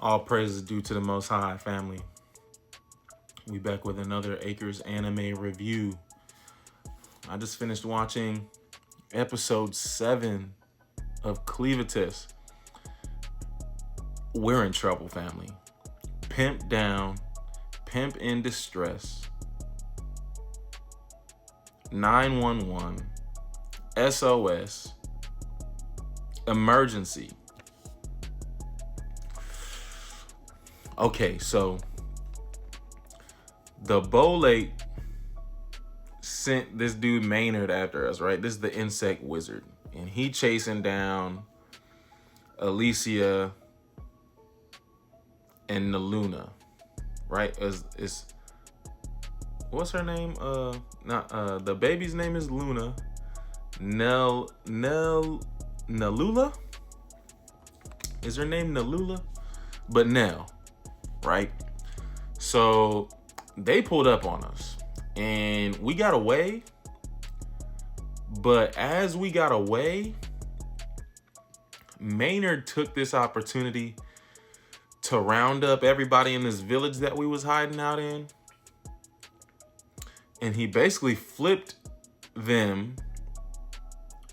All praises due to the Most High, family. We back with another Acres anime review. I just finished watching episode 7 of Clevatess. We're in trouble, family. Pimp down, pimp in distress. 911, SOS, emergency. Okay, so the Bolate sent this dude Maynard after us, right? This is the insect wizard. And he chasing down ALICIA and Naluna, right? Is what's her name? The baby's name is Luna. Nalula? Is her name Nalula? But Nell, right? So they pulled up on us and we got away. But as we got away, Maynard took this opportunity to round up everybody in this village that we was hiding out in. And he basically flipped them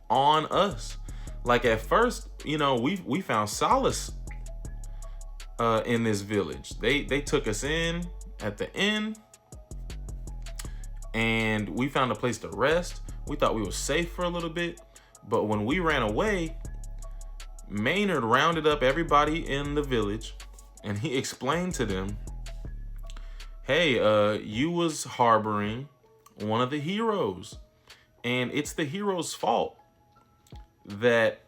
on us. Like at first, we found solace in this village. They took us in at the end and we found a place to rest. We thought we were safe for a little bit, but when we ran away, Maynard rounded up everybody in the village and he explained to them, hey, you was harboring one of the heroes and it's the hero's fault that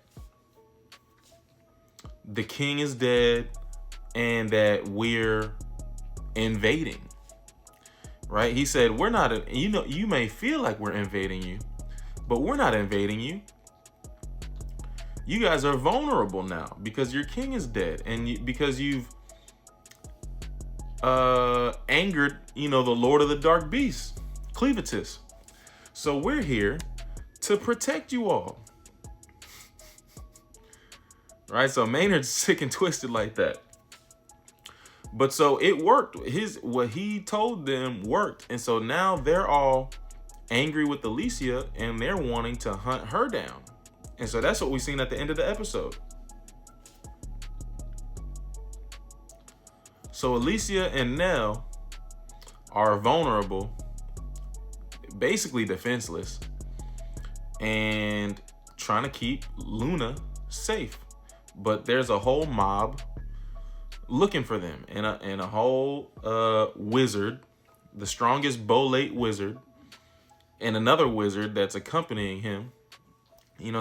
the king is dead and that we're invading, right? He said, we're not, you may feel like we're invading you, but we're not invading you. You guys are vulnerable now because your king is dead and because you've angered, the Lord of the Dark Beasts, Clevatess. So we're here to protect you all. Right? So Maynard's sick and twisted like that. But so it worked. What he told them worked. And so now they're all angry with ALICIA and they're wanting to hunt her down. And so that's what we seen at the end of the episode. So ALICIA and Nell are vulnerable, basically defenseless, and trying to keep Luna safe. But there's a whole mob looking for them, and a whole wizard, the strongest Bolate wizard, and another wizard that's accompanying him.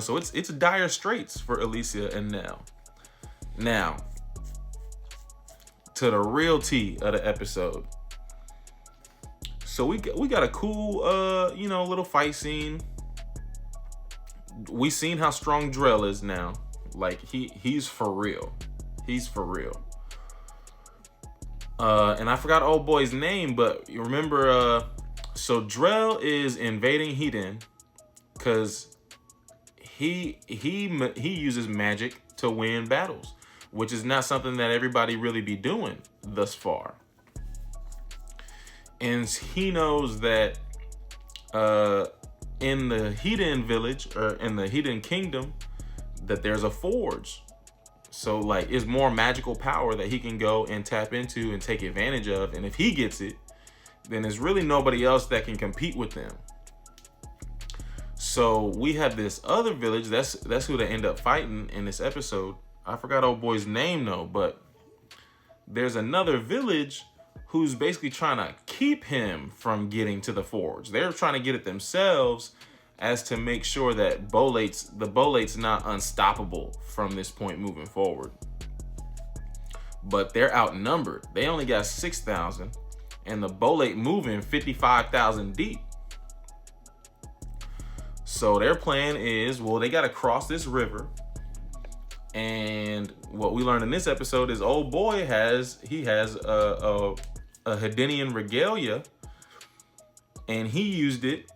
So it's dire straits for ALICIA and Nell. Now, to the real tea of the episode. So we got a cool little fight scene. We seen how strong Drell is now. Like he's for real. He's for real. And I forgot old boy's name, but you remember, so Drell is invading Hedon because he uses magic to win battles, which is not something that everybody really be doing thus far. And he knows that in the Hedon village, or in the Hedon kingdom, that there's a forge. So like it's more magical power that he can go and tap into and take advantage of. And if he gets it, then there's really nobody else that can compete with them. So we have this other village. That's who they end up fighting in this episode. I forgot old boy's name though, but there's another village who's basically trying to keep him from getting to the forge. They're trying to get it themselves as to make sure that the Bolate's not unstoppable from this point moving forward. But they're outnumbered. They only got 6,000 and the Bolate moving 55,000 deep. So their plan is, well, they got to cross this river. And what we learned in this episode is old boy has a Hedonian regalia, and he used it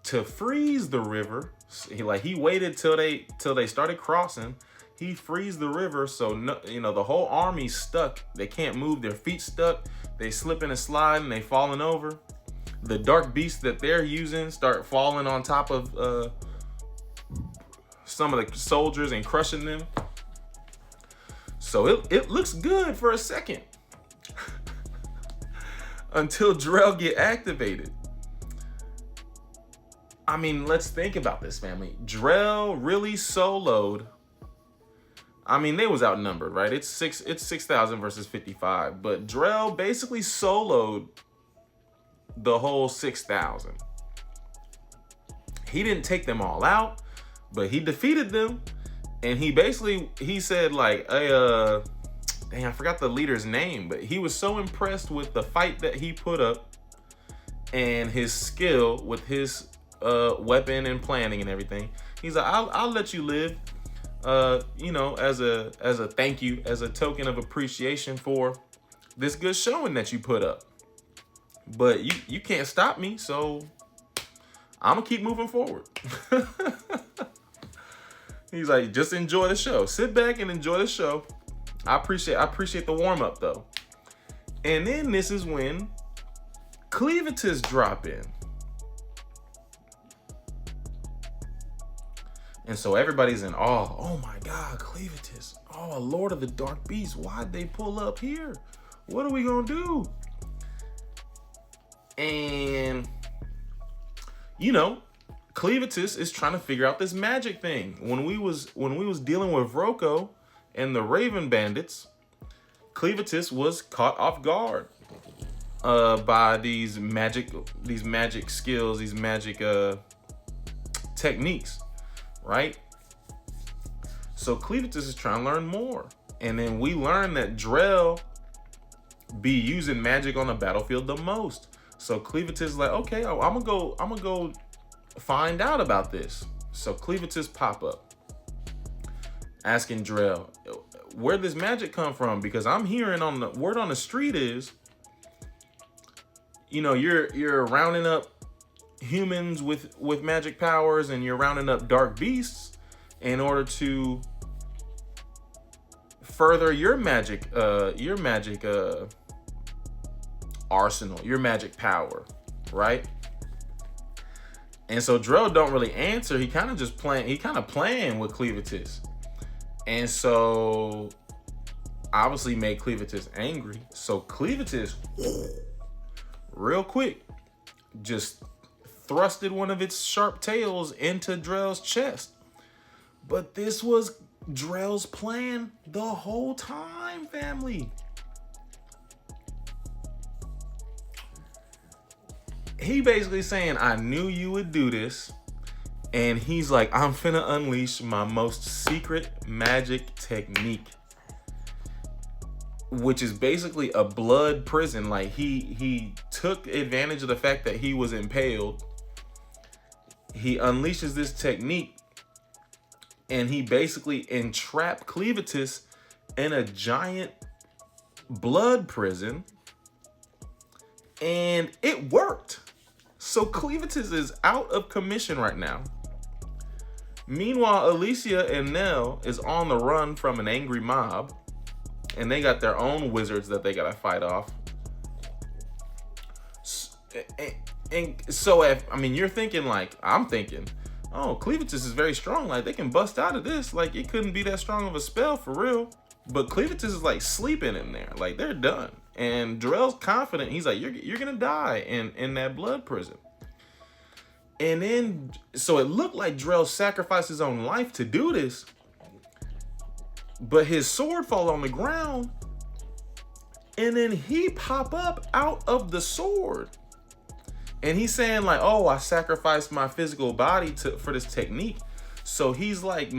to freeze the river. He waited till they started crossing, He frees the river, so no, the whole army's stuck. They can't move. Their feet stuck. They slipping and sliding. They falling over. The dark beasts that they're using start falling on top of some of the soldiers and crushing them. So it looks good for a second until Drell get activated. I mean, let's think about this, family. Drell really soloed. I mean, they was outnumbered, right? It's 6,000 versus 55, but Drell basically soloed the whole 6,000. He didn't take them all out, but he defeated them, and he said like, dang, I forgot the leader's name, but he was so impressed with the fight that he put up and his skill with his weapon and planning and everything. He's like, I'll let you live. As a thank you, as a token of appreciation for this good showing that you put up. But you can't stop me, so I'm gonna keep moving forward. He's like, just enjoy the show. Sit back and enjoy the show. I appreciate the warm up though. And then this is when Clevatess drop in. And so everybody's in awe. Oh my God, Clevatess. Oh, Lord of the Dark Beast. Why'd they pull up here? What are we gonna do? And Clevatess is trying to figure out this magic thing. When we was dealing with Rocco and the Raven Bandits, Clevatess was caught off guard by these magic skills, these magic techniques. Right? So Clevatess is trying to learn more. And then we learn that Drell be using magic on the battlefield the most. So Clevatess is like, okay, I'm gonna go find out about this. So Clevatess pop up asking Drell, where this magic come from? Because I'm hearing on the word on the street is, you're rounding up humans with magic powers, and you're rounding up dark beasts in order to further your magic arsenal, your magic power, right? And so Drell don't really answer. He kind of playing with Clevatess, and so obviously made Clevatess angry. So Clevatess real quick just thrusted one of its sharp tails into Drell's chest. But this was Drell's plan the whole time, family. He basically saying, I knew you would do this. And he's like, I'm finna unleash my most secret magic technique, which is basically a blood prison. Like he took advantage of the fact that he was impaled. He unleashes this technique, and he basically entrapped Clevatess in a giant blood prison, and it worked. So Clevatess is out of commission right now. Meanwhile, ALICIA and Nell is on the run from an angry mob, and they got their own wizards that they gotta fight off. And so, you're thinking like, I'm thinking, oh, Clevatess is very strong. Like, they can bust out of this. Like, it couldn't be that strong of a spell for real. But Clevatess is like sleeping in there. Like, they're done. And Drell's confident. He's like, you're gonna die in that blood prison. And then, so it looked like Drell sacrificed his own life to do this. But his sword fall on the ground. And then he pop up out of the sword. And he's saying like, oh, I sacrificed my physical body for this technique. So he's like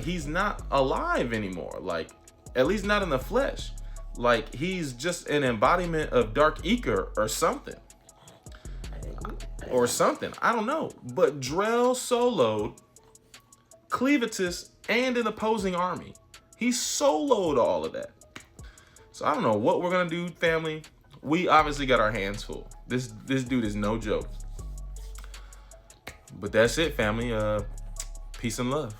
he's not alive anymore. Like, at least not in the flesh. Like, he's just an embodiment of Dark Eker or something. I don't know. But Drell soloed Clevatess and an opposing army. He soloed all of that. So I don't know what we're gonna do, family. We obviously got our hands full. This dude is no joke. But that's it, family. Peace and love.